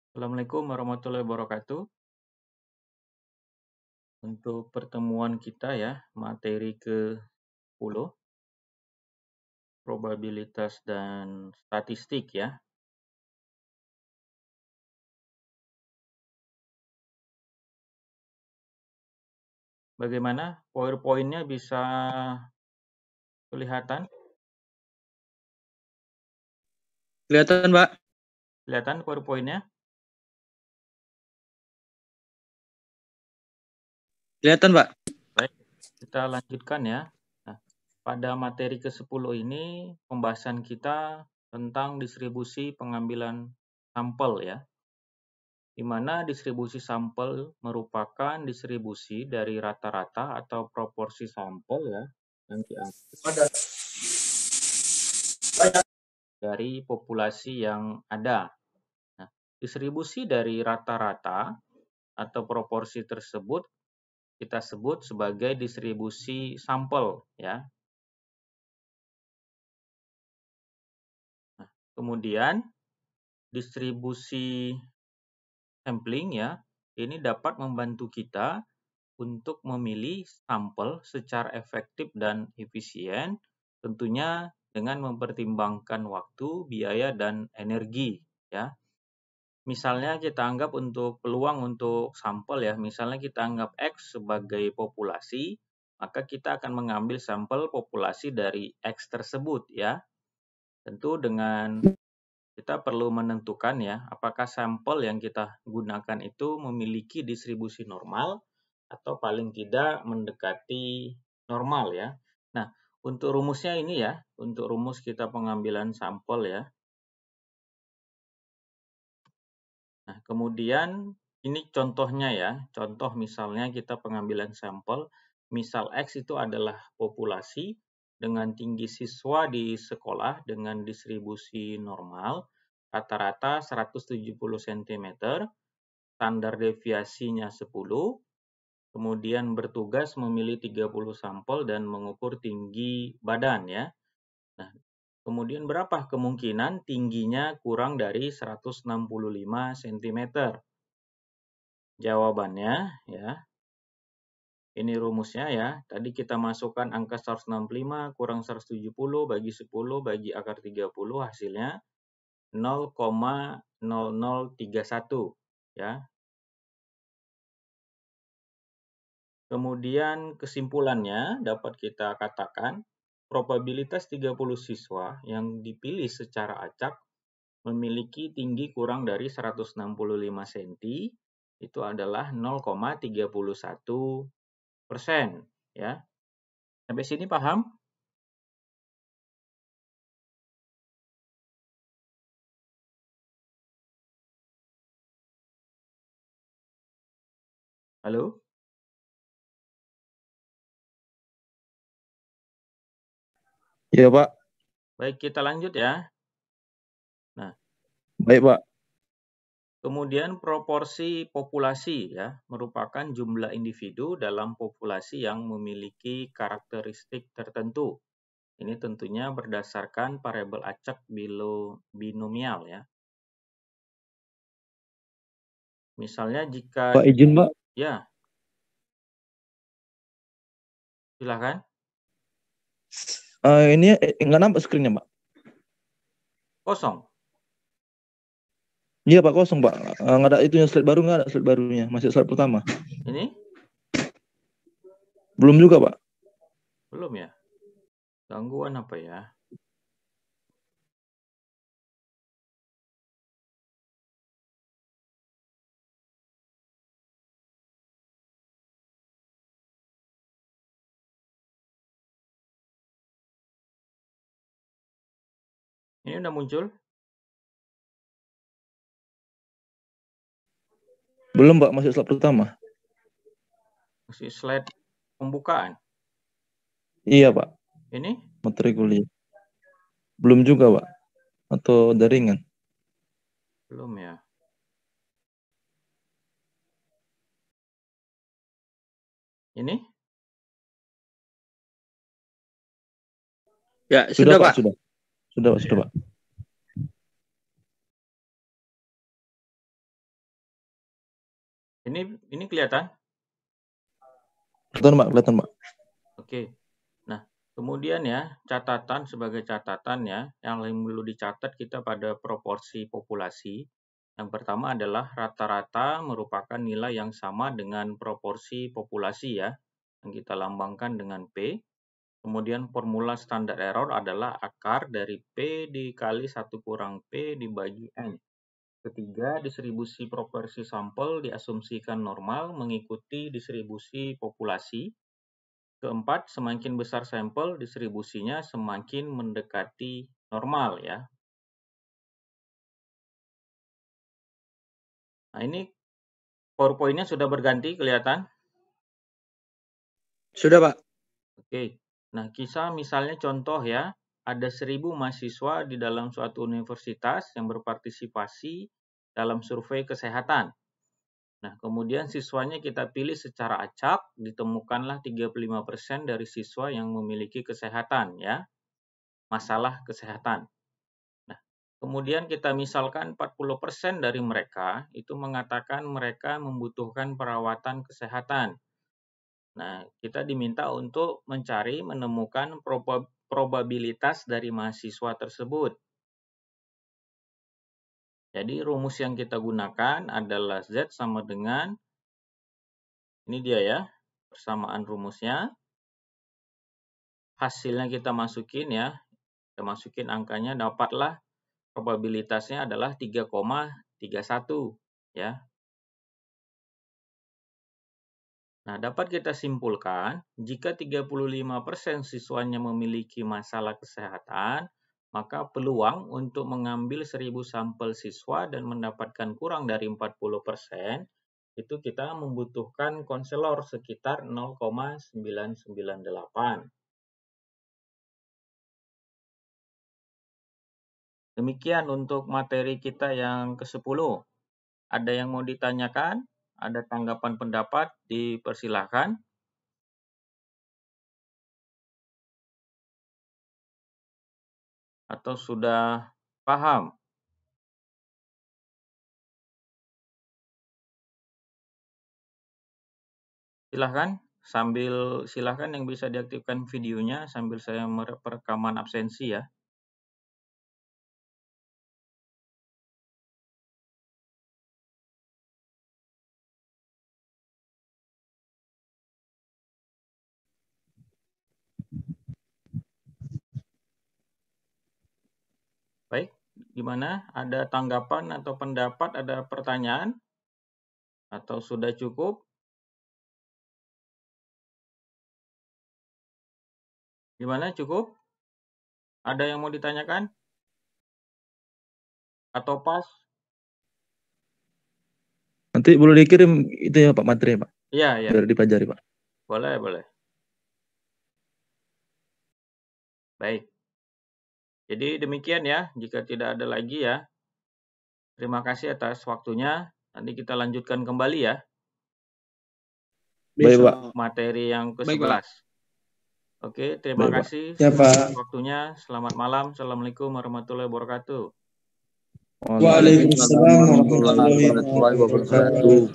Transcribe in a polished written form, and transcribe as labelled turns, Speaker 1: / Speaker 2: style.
Speaker 1: Assalamualaikum warahmatullahi wabarakatuh. Untuk pertemuan kita ya, materi ke-10, probabilitas dan statistik ya. Bagaimana? PowerPoint-nya bisa kelihatan?
Speaker 2: Kelihatan, Pak.
Speaker 1: Kelihatan PowerPoint-nya?
Speaker 2: Kelihatan, Pak.
Speaker 1: Baik, kita lanjutkan ya. Nah, pada materi ke-10 ini pembahasan kita tentang distribusi pengambilan sampel ya. Di mana distribusi sampel merupakan distribusi dari rata-rata atau proporsi sampel ya yang diambil dari populasi yang ada. Nah, distribusi dari rata-rata atau proporsi tersebut kita sebut sebagai distribusi sampel ya. Nah, kemudian distribusi sampling ya, ini dapat membantu kita untuk memilih sampel secara efektif dan efisien, tentunya dengan mempertimbangkan waktu, biaya, dan energi ya. Misalnya kita anggap untuk peluang untuk sampel ya, misalnya kita anggap X sebagai populasi, maka kita akan mengambil sampel populasi dari X tersebut ya. Tentu dengan kita perlu menentukan ya, apakah sampel yang kita gunakan itu memiliki distribusi normal atau paling tidak mendekati normal ya. Nah, untuk rumusnya ini ya, untuk rumus kita pengambilan sampel ya. Nah, kemudian ini contohnya ya, contoh misalnya kita pengambilan sampel, misal X itu adalah populasi dengan tinggi siswa di sekolah dengan distribusi normal, rata-rata 170 cm, standar deviasinya 10, kemudian bertugas memilih 30 sampel dan mengukur tinggi badan ya. Nah, kemudian berapa kemungkinan tingginya kurang dari 165 cm? Jawabannya ya, ini rumusnya ya. Tadi kita masukkan angka 165 kurang 170 bagi 10 bagi akar 30 hasilnya 0,0031 ya. Kemudian kesimpulannya dapat kita katakan probabilitas 30 siswa yang dipilih secara acak memiliki tinggi kurang dari 165 cm itu adalah 0,31%. Ya. Sampai sini paham? Halo?
Speaker 2: Iya, Pak.
Speaker 1: Baik, kita lanjut ya. Nah,
Speaker 2: Baik, Pak.
Speaker 1: kemudian proporsi populasi ya, merupakan jumlah individu dalam populasi yang memiliki karakteristik tertentu. Ini tentunya berdasarkan variabel acak binomial ya. Misalnya jika
Speaker 2: Pak, izin, Pak.
Speaker 1: ya, silakan.
Speaker 2: Ini nggak nampak screen-nya, Pak.
Speaker 1: Kosong.
Speaker 2: Iya, Pak, kosong, Pak. Nggak ada itunya, slide baru nggak ada slide barunya. Masih slide pertama.
Speaker 1: Ini
Speaker 2: Belum juga, Pak.
Speaker 1: belum ya. Gangguan apa ya? Ini udah muncul?
Speaker 2: Belum, Pak. Masih slide pertama.
Speaker 1: Masih slide pembukaan.
Speaker 2: Iya, Pak.
Speaker 1: Ini
Speaker 2: Materi kuliah. Belum juga, Pak. Atau daringan.
Speaker 1: belum ya. Ini
Speaker 3: Ya,
Speaker 2: Sudah,
Speaker 3: sudah,
Speaker 2: Pak.
Speaker 3: Pak.
Speaker 2: Sudah. Sudah, Pak. Sudah, Pak.
Speaker 1: Ini kelihatan?
Speaker 2: Kelihatan, Pak.
Speaker 1: Oke. Nah, kemudian ya, sebagai catatan ya, yang perlu dicatat kita pada proporsi populasi. Yang pertama adalah rata-rata merupakan nilai yang sama dengan proporsi populasi ya, yang kita lambangkan dengan P. Kemudian formula standar error adalah akar dari P dikali 1 kurang P dibagi N. Ketiga, distribusi proporsi sampel diasumsikan normal mengikuti distribusi populasi. Keempat, semakin besar sampel, distribusinya semakin mendekati normal ya. Nah, ini PowerPoint-nya sudah berganti, kelihatan?
Speaker 3: Sudah, Pak.
Speaker 1: Oke. Nah, kisah misalnya contoh ya, ada 1.000 mahasiswa di dalam suatu universitas yang berpartisipasi dalam survei kesehatan. Nah, kemudian siswanya kita pilih secara acak, ditemukanlah 35% dari siswa yang memiliki kesehatan ya, masalah kesehatan. Nah, kemudian kita misalkan 40% dari mereka itu mengatakan mereka membutuhkan perawatan kesehatan. Nah, kita diminta untuk menemukan probabilitas dari mahasiswa tersebut. Jadi rumus yang kita gunakan adalah Z sama dengan, ini dia ya, persamaan rumusnya. Hasilnya kita masukin ya, kita masukin angkanya, dapatlah probabilitasnya adalah 3,31 ya. Nah, dapat kita simpulkan, jika 35% siswanya memiliki masalah kesehatan, maka peluang untuk mengambil 1.000 sampel siswa dan mendapatkan kurang dari 40%, itu kita membutuhkan konselor sekitar 0,998. Demikian untuk materi kita yang ke-10. Ada yang mau ditanyakan? Ada tanggapan pendapat? Dipersilahkan. Atau sudah paham? Silahkan yang bisa diaktifkan videonya sambil saya merekaman absensi ya. Baik, gimana? Ada tanggapan atau pendapat, ada pertanyaan? Atau sudah cukup? Gimana, cukup? Ada yang mau ditanyakan? Atau pas?
Speaker 2: Nanti boleh dikirim itu ya Pak, materi Pak.
Speaker 1: Iya, iya.
Speaker 2: Biar dipelajari Pak.
Speaker 1: Boleh, boleh. Baik. Jadi demikian ya, jika tidak ada lagi ya. Terima kasih atas waktunya. Nanti kita lanjutkan kembali ya.
Speaker 2: Baik, Pak.
Speaker 1: Materi yang ke-11.
Speaker 3: Baik, Pak.
Speaker 1: Oke, terima
Speaker 2: Baik, Pak.
Speaker 1: kasih
Speaker 3: Ya, Pak.
Speaker 1: waktunya. Selamat malam. Assalamualaikum warahmatullahi wabarakatuh.
Speaker 3: Waalaikumsalam warahmatullahi wabarakatuh.